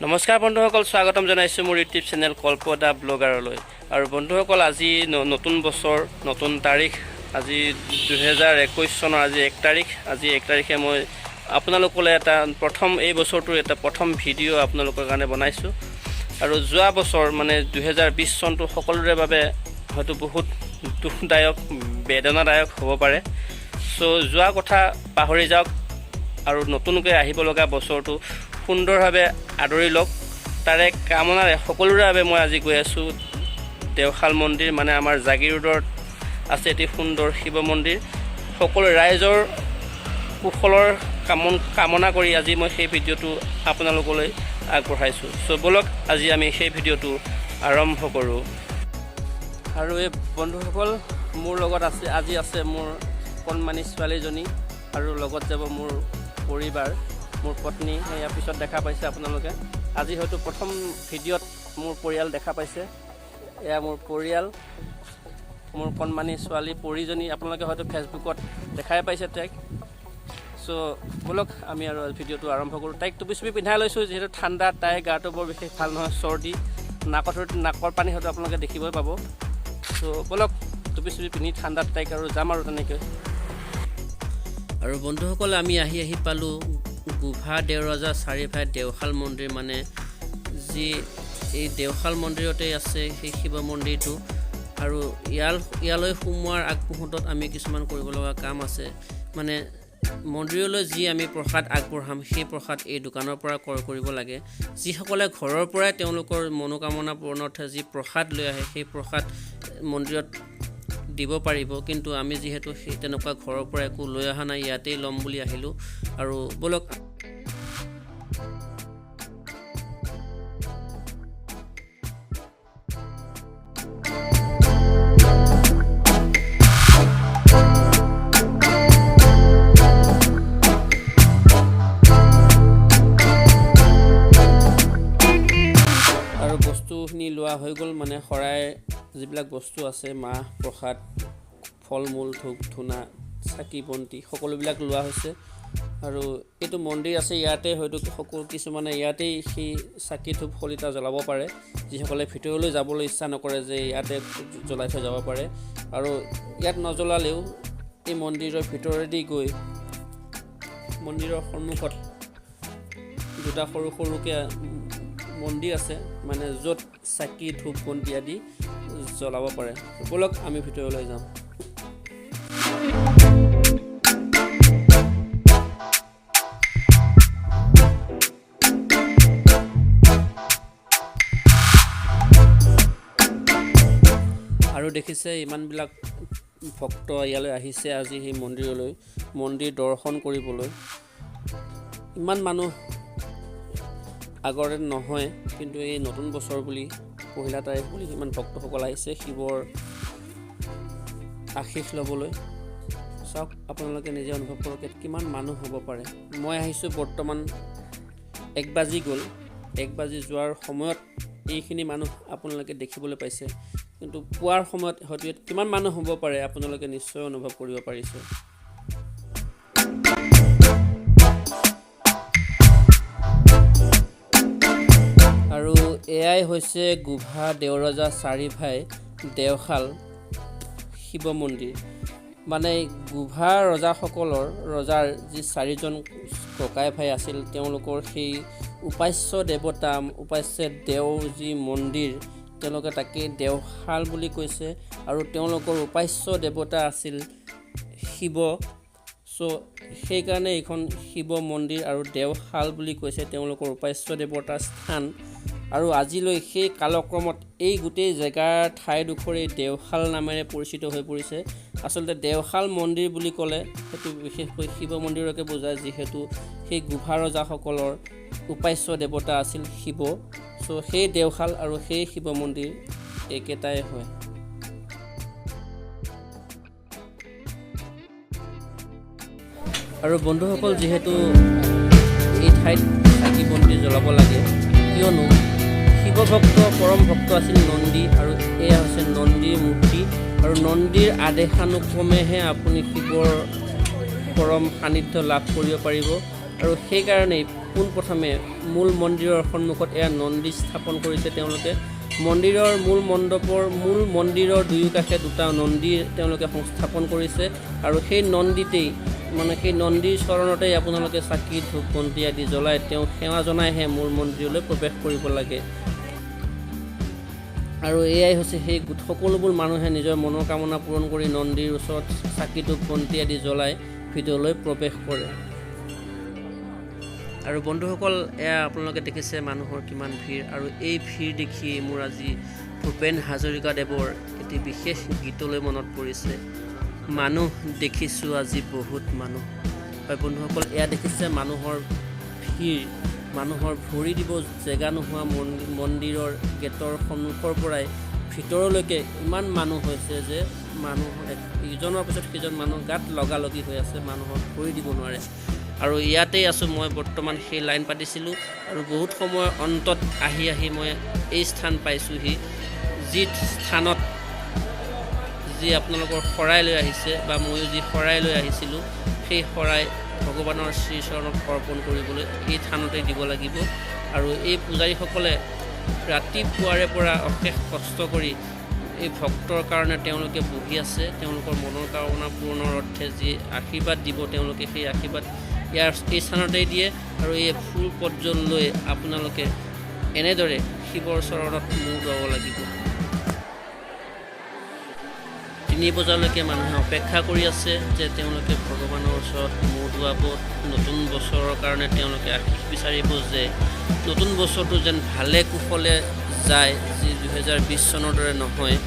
নমস্কাৰ বন্ধুসকল, স্বাগতম জনাইছোঁ মোৰ ইউটিউব চেনেল কল্পদা ব্লগাৰলৈ। আৰু বন্ধুসকল, আজি নতুন বছৰ, নতুন তাৰিখ। আজি 2021 চনৰ আজি 1 তাৰিখ। আজি 1 তাৰিখে মই আপোনালোকলৈ এই বছৰটোৰ এটা প্ৰথম ভিডিঅ' আপোনালোকৰ কাৰণে বনাইছোঁ। আৰু যোৱা বছৰ মানে 2020 চনটো সকলোৰে বাবে হয়তো বহুত দুখদায়ক, বেদনাদায়ক হ'ব পাৰে। যোৱা কথা পাহৰি যাওক আৰু নতুনকৈ আহিব লগা বছৰটো সুন্দৰভাৱে আদৰি লওক। তাৰে কামনাৰে সকলোৰে বাবে মই আজি গৈ আছোঁ দেওশাল মন্দিৰ, মানে আমাৰ জাগিৰোডত আছে এটি সুন্দৰ শিৱ মন্দিৰ। সকলো ৰাইজৰ কুশলৰ কামনা কৰি আজি মই সেই ভিডিঅ'টো আপোনালোকলৈ আগবঢ়াইছোঁ। ব'লক আজি আমি সেই ভিডিঅ'টো আৰম্ভ কৰোঁ। আৰু এই বন্ধুসকল, মোৰ লগত আজি আছে মোৰ কণমানি ছোৱালীজনী, আৰু লগত যাব মোৰ পৰিবাৰ, মোৰ পত্নী। ইয়াৰ পিছত দেখা পাইছে আপোনালোকে। আজি হয়তো প্ৰথম ভিডিঅ'ত মোৰ পৰিয়াল দেখা পাইছে। এয়া মোৰ পৰিয়াল, মোৰ কণমানি ছোৱালী পৰিজনী। আপোনালোকে হয়তো ফেচবুকত দেখাই পাইছে তাইক। ব'লক আমি আৰু ভিডিঅ'টো আৰম্ভ কৰোঁ। তাইক টুপি চুপি পিন্ধাই লৈছোঁ, যিহেতু ঠাণ্ডা। তাইৰ গাটো বৰ বিশেষ ভাল নহয়, চৰ্দি, নাকৰ পানী হয়তো আপোনালোকে দেখিবই পাব। ব'লক টুপি চুপি পিন্ধি ঠাণ্ডাত তাইক আৰু যাম আৰু তেনেকৈ। আৰু বন্ধুসকল, আমি আহি পালোঁ গোভা দেওৰজা চাৰিভাই দেওশাল মন্দিৰ, মানে যি এই দেওশাল মন্দিৰতে আছে সেই শিৱ মন্দিৰটো। আৰু ইয়ালৈ সোমোৱাৰ আগমুহূৰ্তত আমি কিছুমান কৰিব লগা কাম আছে। মানে মন্দিৰলৈ যি আমি প্ৰসাদ আগবঢ়াম, সেই প্ৰসাদ এই দোকানৰ পৰা ক্ৰয় কৰিব লাগে। যিসকলে ঘৰৰ পৰাই তেওঁলোকৰ মনোকামনা পূৰণাৰ্থে যি প্ৰসাদ লৈ আহে, সেই প্ৰসাদ মন্দিৰত দিব পাৰিব। কিন্তু আমি যিহেতু সেই তেনেকুৱা ঘৰৰ পৰা একো লৈ অহা নাই, ইয়াতেই ল'ম বুলি আহিলোঁ। আৰু ব'লক বস্তুখিনি লোৱা হৈ গ'ল। মানে শৰাই যিবিলাক বস্তু আছে, মাহ প্ৰসাদ, ফল মূল, ধূপ ধূনা, চাকি বন্তি, সকলোবিলাক লোৱা হৈছে। আৰু এইটো মন্দিৰ আছে ইয়াতে, হয়তো কিছুমানে ইয়াতেই সেই চাকি ধূপ শলিতা জ্বলাব পাৰে। যিসকলে ভিতৰলৈ যাবলৈ ইচ্ছা নকৰে, যে ইয়াতে জ্বলাই থৈ যাব পাৰে। আৰু ইয়াত নজ্বলালেও এই মন্দিৰৰ ভিতৰেদি গৈ মন্দিৰৰ সন্মুখত দুটা সৰু সৰুকৈ মন্দিৰ আছে, মানে য'ত চাকি ধূপ বন্তি আদি জ্বলাব পাৰে। ব'লক আমি ভিতৰলৈ যাওঁ। আৰু দেখিছে ইমানবিলাক ভক্ত ইয়ালৈ আহিছে আজি সেই মন্দিৰলৈ, মন্দিৰ দৰ্শন কৰিবলৈ। ইমান মানুহ আগৰে নহয়, কিন্তু এই নতুন বছৰ বুলি, পহিলা তাৰিখ বুলি ইমান ভক্তসকল আহিছে শিৱৰ আশীষ ল'বলৈ। চাওক, আপোনালোকে নিজে অনুভৱ কৰক কিমান মানুহ হ'ব পাৰে। মই আহিছোঁ বৰ্তমান 1 বাজি গ'ল। 1 বাজি যোৱাৰ সময়ত এইখিনি মানুহ আপোনালোকে দেখিবলৈ পাইছে, কিন্তু পুৱাৰ সময়ত হয়তো ইয়াত কিমান মানুহ হ'ব পাৰে আপোনালোকে নিশ্চয় অনুভৱ কৰিব পাৰিছে। আৰু এয়াই হৈছে গোভা দেওৰজা চাৰিভাই দেওশাল শিৱ মন্দিৰ। মানে গোভা ৰজাৰ যি 4জন ককাই ভাই আছিল, তেওঁলোকৰ সেই উপাস্য দেৱতা, উপাস্য দেও যি মন্দিৰ, তেওঁলোকে তাকে দেওশাল বুলি কৈছে। আৰু তেওঁলোকৰ উপাস্য দেৱতা আছিল শিৱ। সেইকাৰণে এইখন শিৱ মন্দিৰ আৰু দেওশাল বুলি কৈছে, তেওঁলোকৰ উপাস্য দেৱতাৰ স্থান। আৰু আজিলৈ সেই কালক্ৰমত এই গোটেই জেগাৰ ঠাইডোখৰেই দেওশাল নামেৰে পৰিচিত হৈ পৰিছে। আচলতে দেওশাল মন্দিৰ বুলি ক'লে সেইটো বিশেষকৈ শিৱ মন্দিৰকে বুজায়, যিহেতু সেই গোভা ৰজাসকলৰ উপাস্য দেৱতা আছিল শিৱ। সেই দেওশাল আৰু সেই শিৱ মন্দিৰ একেটাই হয়। আৰু বন্ধুসকল, যিহেতু এই ঠাইত চাকি বন্তি জ্বলাব লাগে, কিয়নো শিৱভক্ত পৰম ভক্ত আছিল নন্দী, আৰু এয়া হৈছে নন্দীৰ মূৰ্তি। আৰু নন্দীৰ আদেশানুক্ৰমেহে আপুনি শিৱৰ পৰম সান্নিধ্য লাভ কৰিব পাৰিব। আৰু সেইকাৰণেই পোনপ্ৰথমে মূল মন্দিৰৰ সন্মুখত এয়া নন্দী স্থাপন কৰিছে তেওঁলোকে। মন্দিৰৰ মূল মন্দিৰৰ দুয়োকাষে দুটা নন্দী তেওঁলোকে সংস্থাপন কৰিছে আৰু সেই নন্দীতেই সেই নন্দীৰ চৰণতেই আপোনালোকে চাকি ধূপ বন্তি আদি জ্বলাই তেওঁ সেৱা জনাইহে মূল মন্দিৰলৈ প্ৰৱেশ কৰিব লাগে। আৰু এয়াই হৈছে সেই সকলোবোৰ মানুহে নিজৰ মনৰ কামনা পূৰণ কৰি নন্দীৰ ওচৰত চাকি ধূপ বন্তি আদি জ্বলাই ভিতৰলৈ প্ৰৱেশ কৰে। আৰু বন্ধুসকল, এয়া আপোনালোকে দেখিছে মানুহৰ কিমান ভিৰ, আৰু এই ভিৰ দেখি মোৰ আজি ভূপেন হাজৰিকাদেৱৰ এটি বিশেষ গীতলৈ মনত পৰিছে, মানুহ দেখিছোঁ আজি বহুত মানুহ। হয় বন্ধুসকল, এয়া দেখিছে মানুহৰ ভিৰ, মানুহৰ ভৰি দিব জেগা নোহোৱা মন্দিৰৰ গেটৰ সন্মুখৰ পৰাই ভিতৰলৈকে ইমান মানুহ হৈছে যে মানুহ ইজনৰ পিছত সিজন মানুহ গাত লগালগি হৈ আছে, মানুহক ভৰি দিব নোৱাৰে। আৰু ইয়াতেই আছোঁ মই বৰ্তমান, সেই লাইন পাতিছিলোঁ আৰু বহুত সময়ৰ অন্তত আহি মই এই স্থান পাইছোঁহি, যি স্থানত যি আপোনালোকৰ শৰাই লৈ আহিছে বা ময়ো যি শৰাই লৈ আহিছিলোঁ, সেই শৰাই ভগৱানৰ শ্ৰীচৰণত অৰ্পণ কৰিবলৈ এই থানতেই দিব লাগিব। আৰু এই পূজাৰীসকলে ৰাতিপুৱাৰে পৰা অশেষ কষ্ট কৰি এই ভক্তৰ কাৰণে তেওঁলোকে বহি আছে, তেওঁলোকৰ মনৰ কামনা পূৰণৰ অৰ্থে যি আশীৰ্বাদ দিব তেওঁলোকে সেই আশীৰ্বাদ এই স্থানতেই দিয়ে। আৰু এই ফুল পৰ্যল লৈ আপোনালোকে এনেদৰে শিৱৰ চৰণত মূৰ দোৱাব লাগিব। 3 বজালৈকে মানুহে অপেক্ষা কৰি আছে যে তেওঁলোকে ভগৱানৰ ওচৰত মূৰ দোৱাব, নতুন বছৰৰ কাৰণে তেওঁলোকে আশীষ বিচাৰিব যে নতুন বছৰটো যেন ভালে কুশলে যায়, যি 2020 চনৰ দৰে নহয়।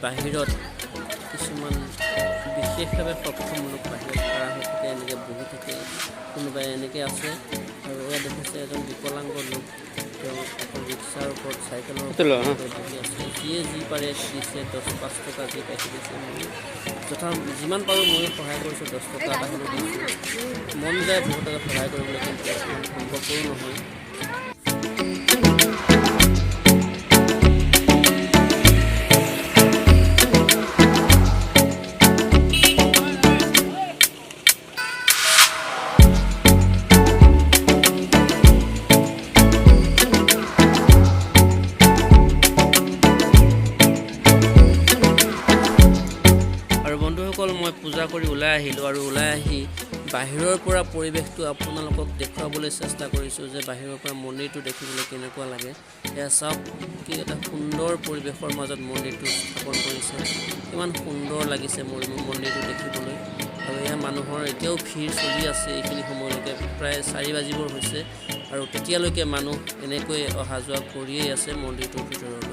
বাহিৰত কিছুমান বিশেষভাৱে সক্ষম লোক বাহিৰত খাৰা হৈ থাকে, এনেকৈ বহি থাকে, কোনোবাই এনেকৈ আছে। আৰু এয়া দেখিছে এজন বিকলাংগ লোক, তেওঁ এখন ৰিক্সাৰ ওপৰত চাইকেলৰ ওপৰত বহি আছে, যিয়ে যি পাৰে দিছে, 10-5 টকা যি পাইছে দিছে। মই যিমান পাৰোঁ ময়ো সহায় কৰিছোঁ, 10 টকা বাহিৰত দিছোঁ। মন যায় বহুতকে সহায় কৰিবলৈ, কিন্তু সম্ভৱপৰো নহয়। মই পূজা কৰি ওলাই আহিলোঁ, আৰু ওলাই আহি বাহিৰৰ পৰা পৰিৱেশটো আপোনালোকক দেখুৱাবলৈ চেষ্টা কৰিছোঁ যে বাহিৰৰ পৰা মন্দিৰটো দেখিবলৈ কেনেকুৱা লাগে। এয়া চাওক, কি এটা সুন্দৰ পৰিৱেশৰ মাজত মন্দিৰটো স্থাপন কৰিছে, কিমান সুন্দৰ লাগিছে মন্দিৰটো দেখিবলৈ। আৰু এয়া মানুহৰ এতিয়াও ভিৰ চলি আছে, এইখিনি সময়লৈকে প্ৰায় 4 বাজিবৰ হৈছে, আৰু তেতিয়ালৈকে মানুহ এনেকৈ অহা যোৱা কৰিয়েই আছে মন্দিৰটোৰ ভিতৰলৈ।